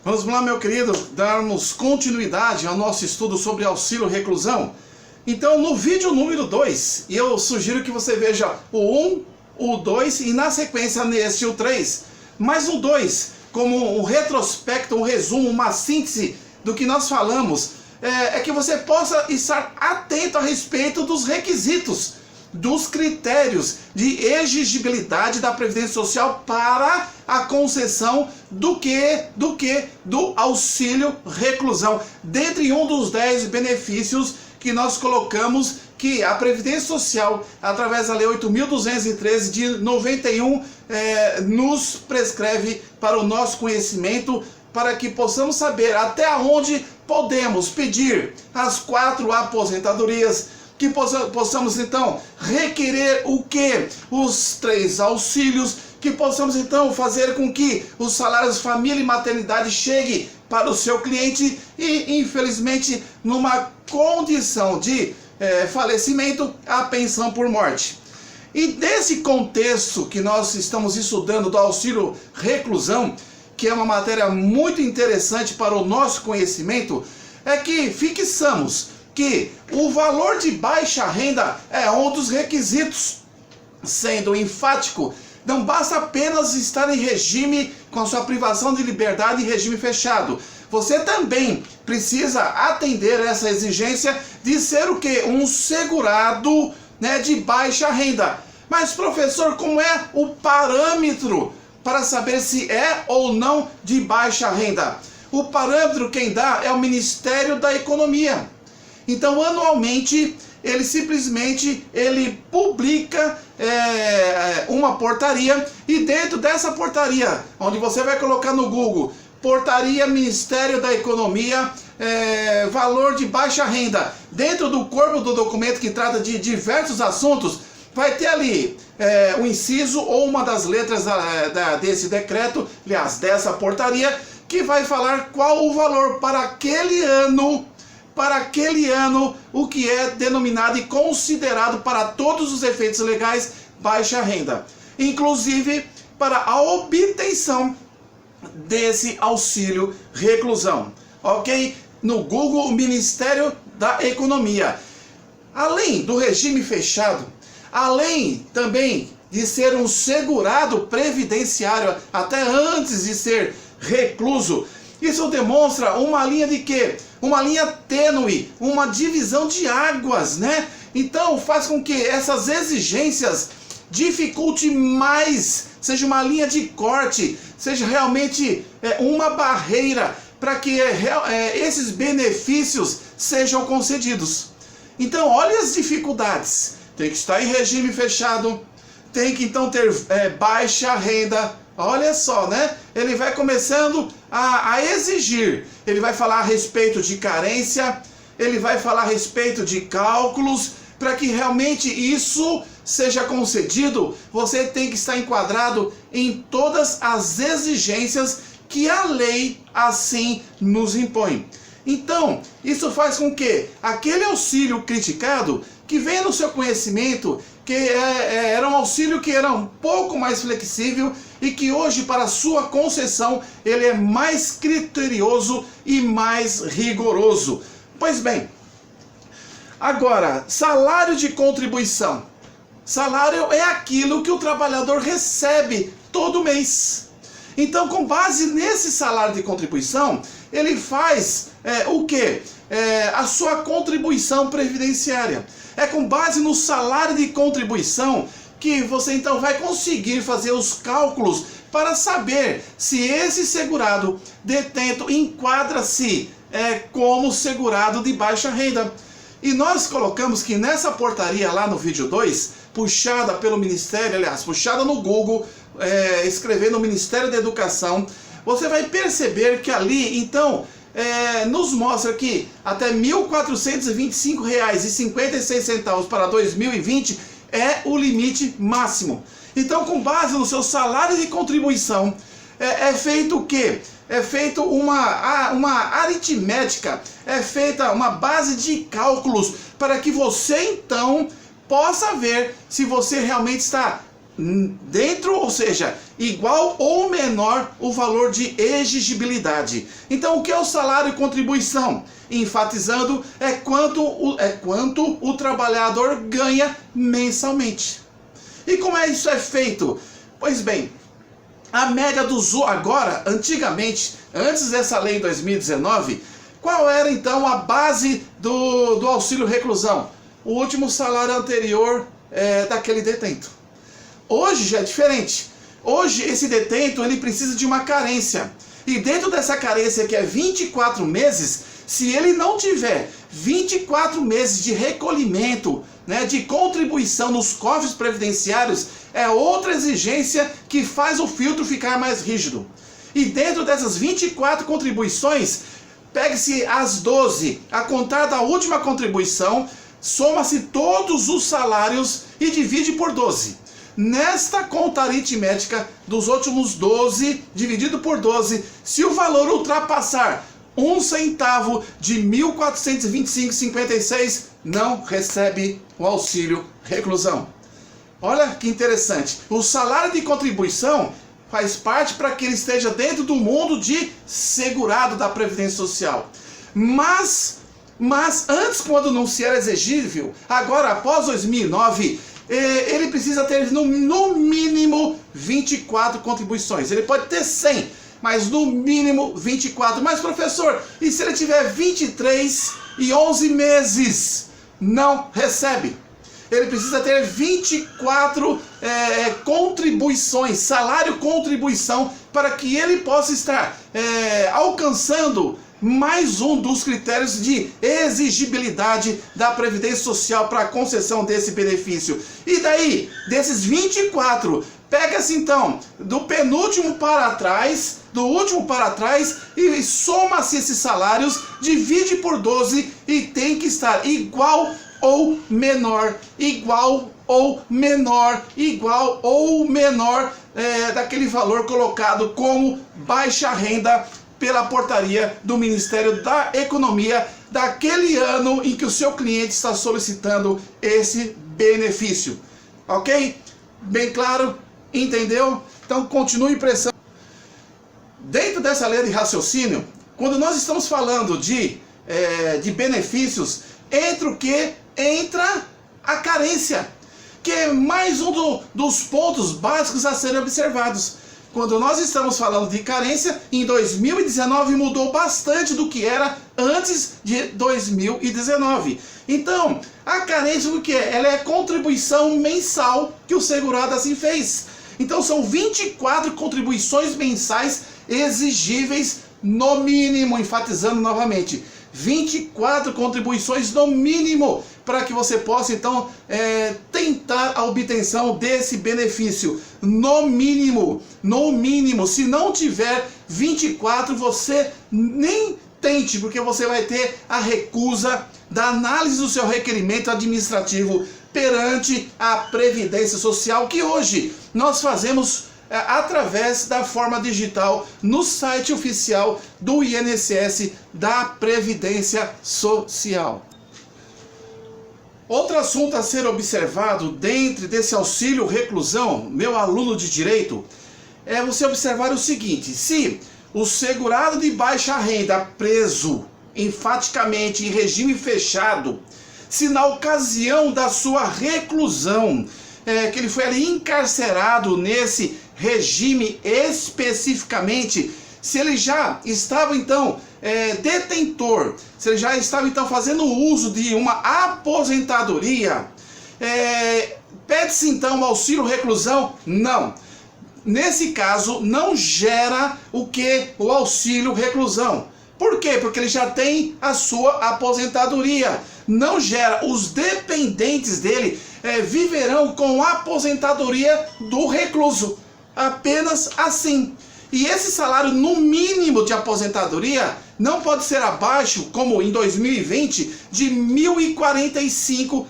Vamos lá, meu querido, darmos continuidade ao nosso estudo sobre auxílio reclusão. Então, no vídeo número 2, eu sugiro que você veja o 1, o 2 e na sequência neste o 3. Mas o 2, como um retrospecto, um resumo, uma síntese do que nós falamos, é que você possa estar atento a respeito dos requisitos, dos critérios de exigibilidade da Previdência Social para a concessão do auxílio reclusão, dentre um dos 10 benefícios que nós colocamos que a Previdência Social, através da Lei 8.213 de 91, nos prescreve para o nosso conhecimento, para que possamos saber até onde podemos pedir as 4 aposentadorias, que possamos então requerer o que? Os 3 auxílios, que possamos então fazer com que os salários família e maternidade cheguem para o seu cliente e, infelizmente, numa condição de falecimento, a pensão por morte. E desse contexto que nós estamos estudando do auxílio reclusão, que é uma matéria muito interessante para o nosso conhecimento, é que fixamos que o valor de baixa renda é um dos requisitos, sendo enfático, não basta apenas estar em regime com a sua privação de liberdade em regime fechado. Você também precisa atender essa exigência de ser o quê? Um segurado, de baixa renda. Mas, professor, como é o parâmetro para saber se é ou não de baixa renda? O parâmetro quem dá é o Ministério da Economia. Então, anualmente, ele simplesmente publica uma portaria, e dentro dessa portaria, onde você vai colocar no Google, portaria Ministério da Economia, valor de baixa renda, dentro do corpo do documento que trata de diversos assuntos, vai ter ali um inciso ou uma das letras desse decreto, aliás, dessa portaria, que vai falar qual o valor para aquele ano, o que é denominado e considerado para todos os efeitos legais baixa renda, inclusive para a obtenção desse auxílio reclusão, ok? No Google, Ministério da Economia. Além do regime fechado, além também de ser um segurado previdenciário até antes de ser recluso, isso demonstra uma linha de quê? Uma linha tênue, uma divisão de águas, Então faz com que essas exigências dificulte mais, seja uma linha de corte, seja realmente uma barreira para que esses benefícios sejam concedidos. Então olha as dificuldades, tem que estar em regime fechado, tem que então ter baixa renda. Olha só, Ele vai começando a exigir. Ele vai falar a respeito de carência, ele vai falar a respeito de cálculos. Para que realmente isso seja concedido, você tem que estar enquadrado em todas as exigências que a lei assim nos impõe. Então, isso faz com que aquele auxílio criticado, que vem no seu conhecimento, que era um auxílio que era um pouco mais flexível e que hoje, para sua concessão, ele é mais criterioso e mais rigoroso. Pois bem, agora, salário de contribuição. Salário é aquilo que o trabalhador recebe todo mês. Então, com base nesse salário de contribuição, ele faz o quê? A sua contribuição previdenciária. É com base no salário de contribuição que você então vai conseguir fazer os cálculos para saber se esse segurado detento enquadra-se como segurado de baixa renda. E nós colocamos que nessa portaria lá no vídeo 2, puxada pelo Ministério, aliás, puxada no Google, escrevendo Ministério da Educação, você vai perceber que ali, então, nos mostra que até R$ 1.425,56 para 2020 é o limite máximo. Então, com base no seu salário de contribuição, é feito o quê? É feito uma aritmética, é feita uma base de cálculos para que você então possa ver se você realmente está dentro, ou seja, igual ou menor o valor de exigibilidade. Então, o que é o salário e contribuição? Enfatizando, é quanto o trabalhador ganha mensalmente. E como isso é feito? Pois bem, a média agora, antigamente, antes dessa lei em 2019, qual era então a base do auxílio reclusão? O último salário anterior daquele detento. Hoje já é diferente. Hoje esse detento ele precisa de uma carência. E dentro dessa carência que é 24 meses, se ele não tiver 24 meses de recolhimento, né, de contribuição nos cofres previdenciários, é outra exigência que faz o filtro ficar mais rígido. E dentro dessas 24 contribuições, pegue-se as 12, a contar da última contribuição, soma-se todos os salários e divide por 12. Nesta conta aritmética dos últimos 12, dividido por 12, se o valor ultrapassar 1 centavo de 1.425,56, não recebe o auxílio reclusão. Olha que interessante. O salário de contribuição faz parte para que ele esteja dentro do mundo de segurado da Previdência Social. Mas antes, quando não se era exigível, agora após 2009, ele precisa ter no mínimo 24 contribuições. Ele pode ter 100, mas no mínimo 24. Mas professor, e se ele tiver 23 e 11 meses? Não recebe. Ele precisa ter 24 contribuições, salário-contribuição, para que ele possa estar alcançando mais um dos critérios de exigibilidade da Previdência Social para a concessão desse benefício. E daí, desses 24, pega-se então do penúltimo para trás, do último para trás, e soma-se esses salários, divide por 12 e tem que estar igual ou menor, igual ou menor, igual ou menor daquele valor colocado como baixa renda pela portaria do Ministério da Economia daquele ano em que o seu cliente está solicitando esse benefício. Ok? Bem claro? Entendeu? Então continue prestando. Dentro dessa lei de raciocínio, quando nós estamos falando de benefícios, entra o que? Entra a carência, que é mais um dos pontos básicos a serem observados. Quando nós estamos falando de carência, em 2019 mudou bastante do que era antes de 2019. Então, a carência o que é? Ela é a contribuição mensal que o segurado assim fez. Então são 24 contribuições mensais exigíveis no mínimo, enfatizando novamente, 24 contribuições no mínimo, para que você possa então tentar a obtenção desse benefício. No mínimo, se não tiver 24, você nem tente, porque você vai ter a recusa da análise do seu requerimento administrativo perante a Previdência Social, que hoje nós fazemos através da forma digital no site oficial do INSS da Previdência Social. Outro assunto a ser observado dentro desse auxílio reclusão, meu aluno de direito, é você observar o seguinte: se o segurado de baixa renda preso enfaticamente em regime fechado, se na ocasião da sua reclusão, que ele foi ali encarcerado nesse regime especificamente, se ele já estava então detentor, se ele já estava então fazendo uso de uma aposentadoria, pede-se então o auxílio reclusão? Não. Nesse caso não gera o que? O auxílio reclusão. Por quê? Porque ele já tem a sua aposentadoria. Não gera. Os dependentes dele viverão com a aposentadoria do recluso. Apenas assim. E esse salário no mínimo de aposentadoria não pode ser abaixo, como em 2020, de R$ 1.045,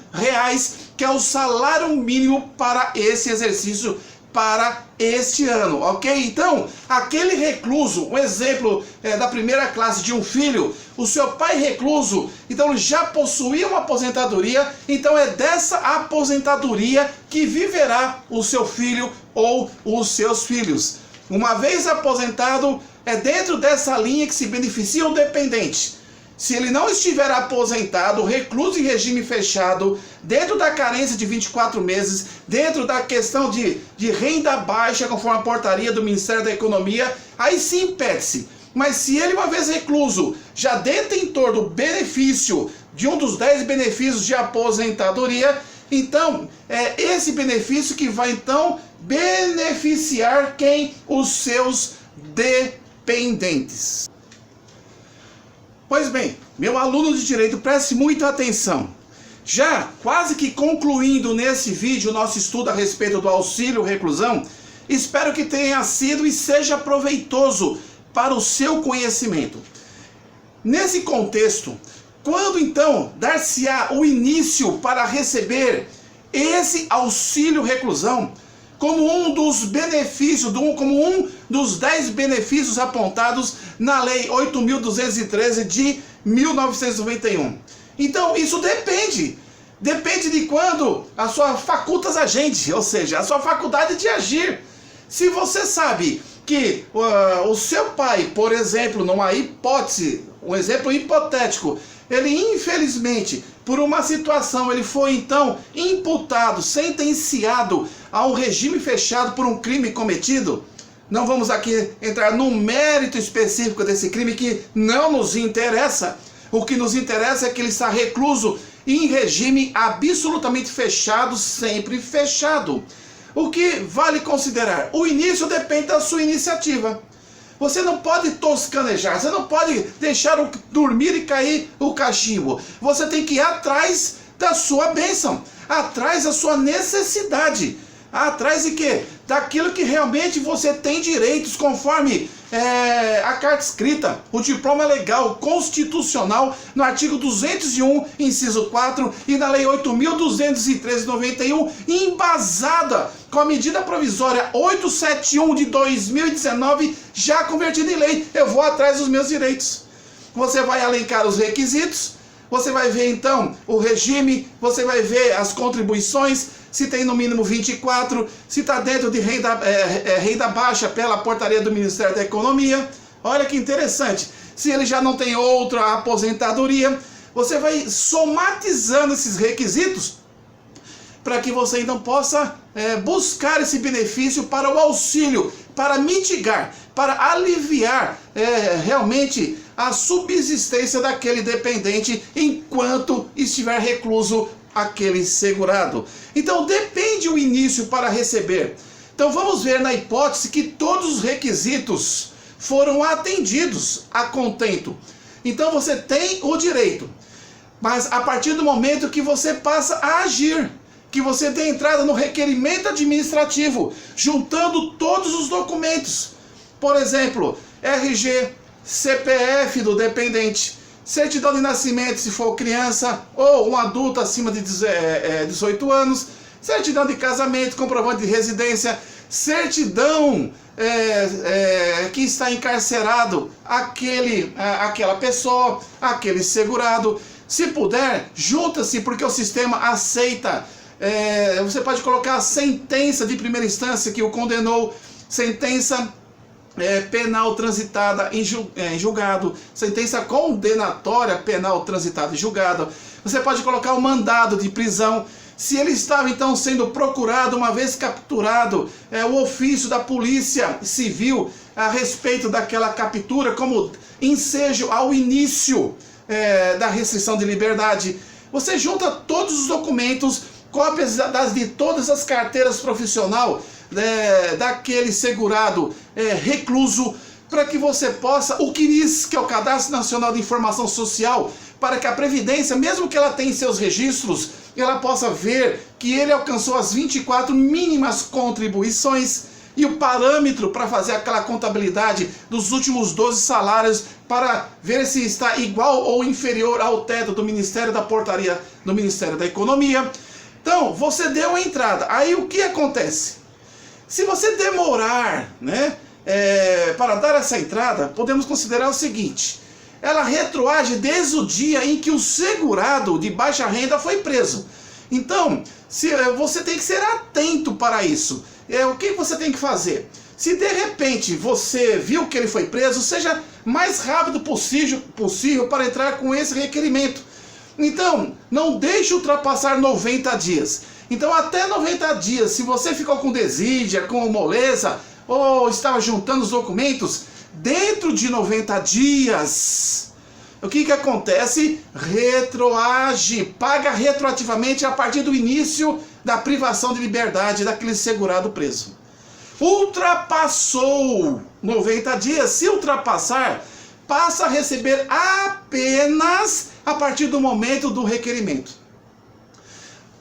que é o salário mínimo para esse exercício, para este ano, ok? Então, aquele recluso, um exemplo da primeira classe de um filho, o seu pai recluso, então já possuía uma aposentadoria, então é dessa aposentadoria que viverá o seu filho ou os seus filhos. Uma vez aposentado, é dentro dessa linha que se beneficia o dependente. Se ele não estiver aposentado, recluso em regime fechado, dentro da carência de 24 meses, dentro da questão de renda baixa, conforme a portaria do Ministério da Economia, aí sim impede-se. Mas se ele, uma vez recluso, já detentor do benefício, de um dos 10 benefícios de aposentadoria, então é esse benefício que vai então beneficiar quem? Os seus dependentes. Pois bem, meu aluno de direito, preste muita atenção. Já quase que concluindo nesse vídeo o nosso estudo a respeito do auxílio reclusão, espero que tenha sido e seja proveitoso para o seu conhecimento. Nesse contexto, quando então dar-se-á o início para receber esse auxílio reclusão, como um dos benefícios, como um dos 10 benefícios apontados na Lei 8.213 de 1991. Então, isso depende de quando a sua facultas agente, ou seja, a sua faculdade de agir. Se você sabe que o seu pai, por exemplo, numa hipótese, um exemplo hipotético, ele infelizmente, por uma situação, ele foi então imputado, sentenciado a um regime fechado por um crime cometido. Não vamos aqui entrar no mérito específico desse crime que não nos interessa. O que nos interessa é que ele está recluso em regime absolutamente fechado, sempre fechado. O que vale considerar? O início depende da sua iniciativa. Você não pode toscanejar, você não pode deixar dormir e cair o cachimbo. Você tem que ir atrás da sua bênção, atrás da sua necessidade. Atrás de quê? Daquilo que realmente você tem direitos, conforme a carta escrita, o diploma legal constitucional, no artigo 201, inciso 4, e na Lei 8.213 de 91, embasada com a medida provisória 871 de 2019, já convertida em lei. Eu vou atrás dos meus direitos. Você vai elencar os requisitos, você vai ver então o regime, você vai ver as contribuições, se tem no mínimo 24, se está dentro de renda baixa pela portaria do Ministério da Economia. Olha que interessante. Se ele já não tem outra aposentadoria, você vai somatizando esses requisitos para que você então possa buscar esse benefício para o auxílio, para mitigar, para aliviar realmente a subsistência daquele dependente enquanto estiver recluso aquele segurado. Então depende o início para receber. Então vamos ver na hipótese que todos os requisitos foram atendidos a contento. Então você tem o direito, mas a partir do momento que você passa a agir, que você tem entrada no requerimento administrativo, juntando todos os documentos, por exemplo, RG, CPF do dependente, certidão de nascimento se for criança ou um adulto acima de 18 anos, certidão de casamento, comprovante de residência, certidão que está encarcerado aquela pessoa, aquele segurado. Se puder, junta-se, porque o sistema aceita. Você pode colocar a sentença de primeira instância que o condenou, sentença penal transitada em julgado, sentença condenatória penal transitada em julgado. Você pode colocar o mandado de prisão. Se ele estava então sendo procurado, uma vez capturado, o ofício da Polícia Civil a respeito daquela captura como ensejo ao início da restrição de liberdade. Você junta todos os documentos, cópias de todas as carteiras profissionais daquele segurado recluso, para que você possa, o CNIS, que é o Cadastro Nacional de Informação Social, para que a Previdência, mesmo que ela tenha em seus registros, ela possa ver que ele alcançou as 24 mínimas contribuições e o parâmetro para fazer aquela contabilidade dos últimos 12 salários para ver se está igual ou inferior ao teto do Ministério da Portaria do Ministério da Economia. Então, você deu a entrada. Aí o que acontece? Se você demorar, para dar essa entrada, podemos considerar o seguinte: ela retroage desde o dia em que o segurado de baixa renda foi preso. Então, você tem que ser atento para isso. o que você tem que fazer? Se de repente você viu que ele foi preso, seja mais rápido possível para entrar com esse requerimento. Então, não deixe ultrapassar 90 dias. Então, até 90 dias, se você ficou com desídia, com moleza, ou estava juntando os documentos, dentro de 90 dias, o que acontece? Retroage, paga retroativamente a partir do início da privação de liberdade daquele segurado preso. Ultrapassou 90 dias, se ultrapassar, passa a receber apenas a partir do momento do requerimento.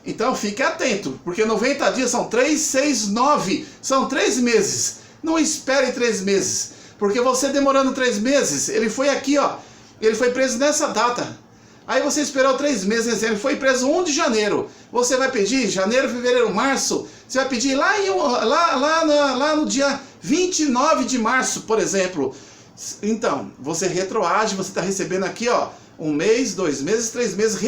Então fique atento, porque 90 dias são 3, 6, 9, são 3 meses. Não espere 3 meses, porque você demorando 3 meses, ele foi aqui, ó, ele foi preso nessa data. Aí você esperou 3 meses, ele foi preso 1 de janeiro. Você vai pedir janeiro, fevereiro, março. Você vai pedir lá no dia 29 de março, por exemplo. Então, você retroage, você está recebendo aqui, ó, 1 mês, 2 meses, 3 meses,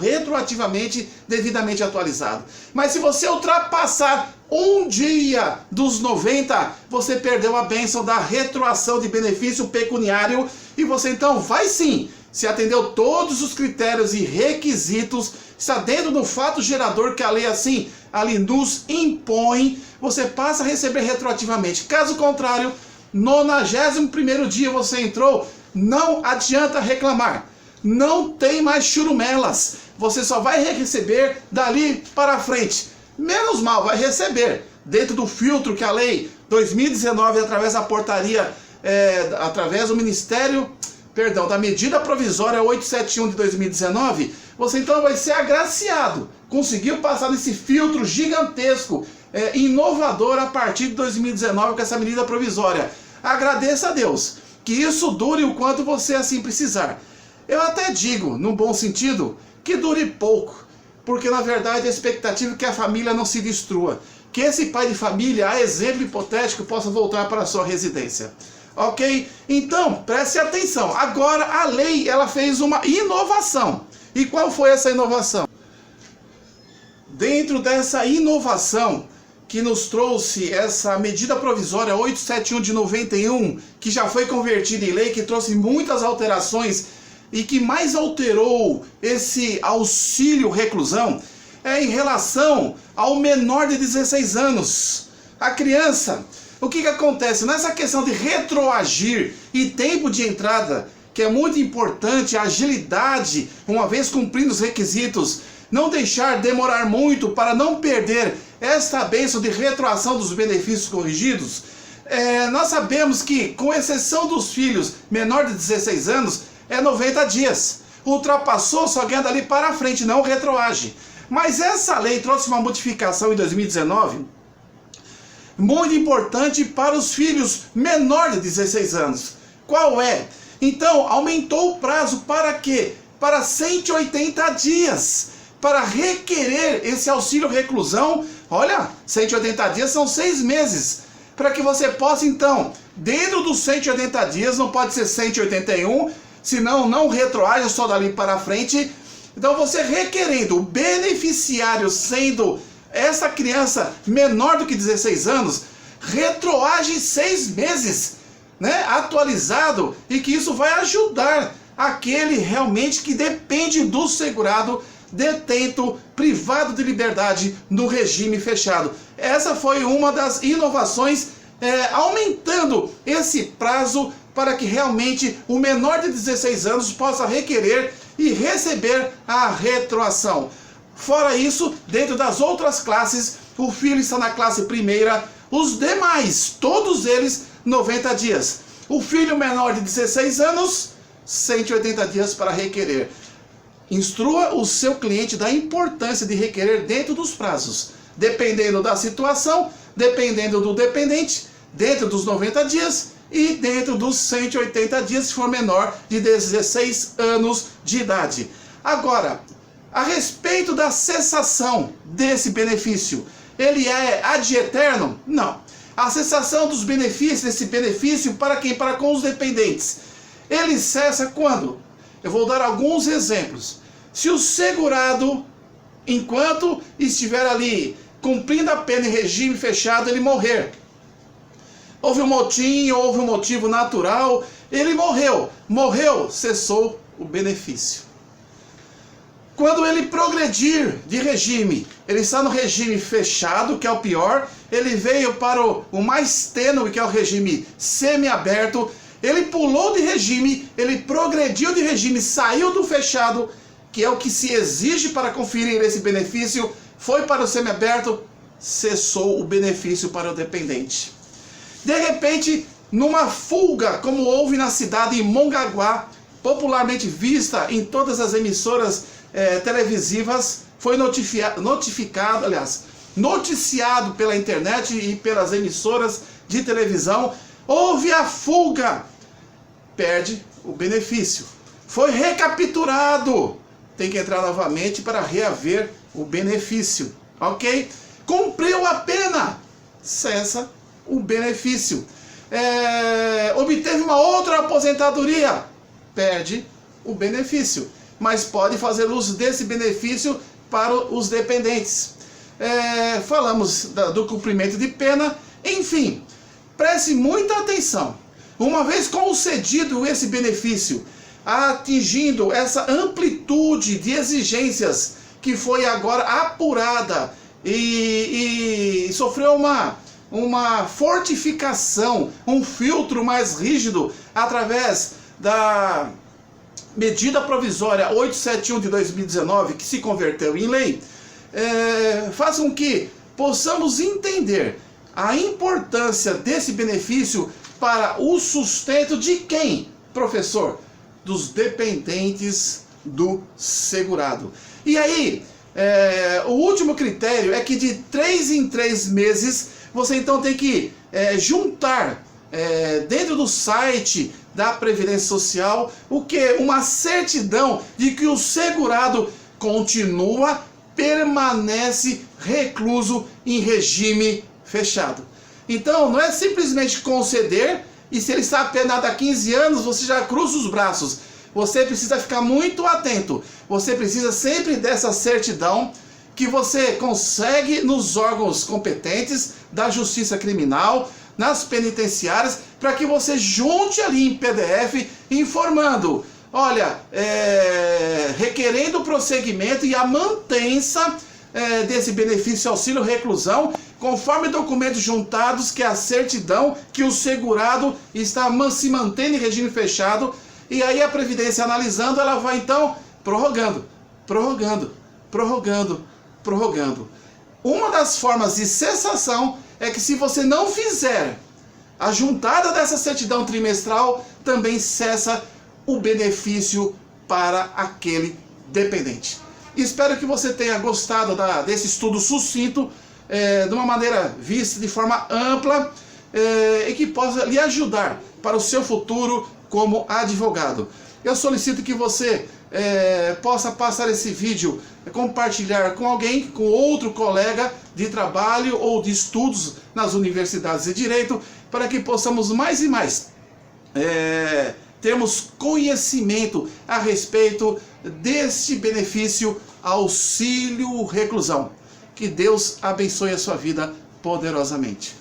retroativamente, devidamente atualizado. Mas se você ultrapassar 1 dia dos 90, você perdeu a bênção da retroação de benefício pecuniário e você então vai sim, se atendeu todos os critérios e requisitos, está dentro do fato gerador que a lei assim ali nos impõe, você passa a receber retroativamente. Caso contrário, 91º dia você entrou, não adianta reclamar. Não tem mais churumelas. Você só vai receber dali para frente. Menos mal, vai receber. Dentro do filtro que a lei 2019, através da portaria, através do Ministério, da medida provisória 871 de 2019, você então vai ser agraciado. Conseguiu passar nesse filtro gigantesco, inovador a partir de 2019 com essa medida provisória. Agradeça a Deus. Que isso dure o quanto você assim precisar. Eu até digo, num bom sentido, que dure pouco, porque na verdade a expectativa é que a família não se destrua, que esse pai de família, a exemplo hipotético, possa voltar para a sua residência. Ok? Então, preste atenção. Agora a lei, ela fez uma inovação. E qual foi essa inovação? Dentro dessa inovação que nos trouxe essa medida provisória 871 de 91, que já foi convertida em lei, que trouxe muitas alterações e que mais alterou esse auxílio reclusão, é em relação ao menor de 16 anos. A criança, o que acontece? Nessa questão de retroagir e tempo de entrada, que é muito importante, a agilidade, uma vez cumprindo os requisitos, não deixar demorar muito para não perder esta bênção de retroação dos benefícios corrigidos. Nós sabemos que, com exceção dos filhos menor de 16 anos, é 90 dias. Ultrapassou, só ganha dali para frente, não retroage. Mas essa lei trouxe uma modificação em 2019, muito importante para os filhos menores de 16 anos. Qual é? Então, aumentou o prazo para quê? Para 180 dias. Para requerer esse auxílio reclusão, olha, 180 dias são 6 meses. Para que você possa, então, dentro dos 180 dias, não pode ser 181, senão não retroage só dali para frente. Então você requerendo, o beneficiário sendo essa criança menor do que 16 anos, retroage 6 meses, né, atualizado, e que isso vai ajudar aquele realmente que depende do segurado detento, privado de liberdade no regime fechado. Essa foi uma das inovações, aumentando esse prazo para que realmente o menor de 16 anos possa requerer e receber a retroação. Fora isso, dentro das outras classes, o filho está na classe primeira, os demais, todos eles, 90 dias. O filho menor de 16 anos, 180 dias para requerer. Instrua o seu cliente da importância de requerer dentro dos prazos, dependendo da situação, dependendo do dependente, dentro dos 90 dias e dentro dos 180 dias se for menor de 16 anos de idade. Agora, a respeito da cessação desse benefício, ele é ad eterno? Não. A cessação dos benefícios, desse benefício, para quem? Para com os dependentes. Ele cessa quando? Eu vou dar alguns exemplos. Se o segurado, enquanto estiver ali cumprindo a pena em regime fechado, ele morrer. Houve um motim, houve um motivo natural, ele morreu. Morreu, cessou o benefício. Quando ele progredir de regime, ele está no regime fechado, que é o pior, ele veio para o mais tênue, que é o regime semiaberto, ele pulou de regime, ele progrediu de regime, saiu do fechado, que é o que se exige para conferir esse benefício, foi para o semiaberto, cessou o benefício para o dependente. De repente, numa fuga, como houve na cidade de Mongaguá, popularmente vista em todas as emissoras televisivas, foi noticiado pela internet e pelas emissoras de televisão, houve a fuga, perde o benefício. Foi recapturado, tem que entrar novamente para reaver o benefício, ok? Cumpriu a pena, cessa o benefício. Obteve uma outra aposentadoria, perde o benefício, mas pode fazer uso desse benefício para os dependentes. Falamos do cumprimento de pena. Enfim, preste muita atenção. Uma vez concedido esse benefício, atingindo essa amplitude de exigências que foi agora apurada e sofreu uma fortificação, um filtro mais rígido através da medida provisória 871 de 2019, que se converteu em lei, faz com que possamos entender a importância desse benefício para o sustento de quem, professor? Dos dependentes do segurado. E aí, o último critério é que de 3 em 3 meses, você então tem que juntar dentro do site da Previdência Social o que? Uma certidão de que o segurado continua, permanece recluso em regime fechado. Então, não é simplesmente conceder e se ele está apenado há 15 anos, você já cruza os braços. Você precisa ficar muito atento. Você precisa sempre dessa certidão que você consegue nos órgãos competentes da Justiça Criminal, nas penitenciárias, para que você junte ali em PDF informando, olha, requerendo o prosseguimento e a mantença desse benefício auxílio reclusão, conforme documentos juntados, que é a certidão que o segurado está se mantendo em regime fechado, e aí a Previdência analisando, ela vai então prorrogando. Uma das formas de cessação é que se você não fizer a juntada dessa certidão trimestral, também cessa o benefício para aquele dependente. Espero que você tenha gostado desse estudo sucinto, de uma maneira vista de forma ampla, e que possa lhe ajudar para o seu futuro como advogado. Eu solicito que você possa passar esse vídeo, compartilhar com alguém, com outro colega de trabalho ou de estudos nas universidades de direito, para que possamos mais e mais termos conhecimento a respeito deste benefício auxílio reclusão. Que Deus abençoe a sua vida poderosamente.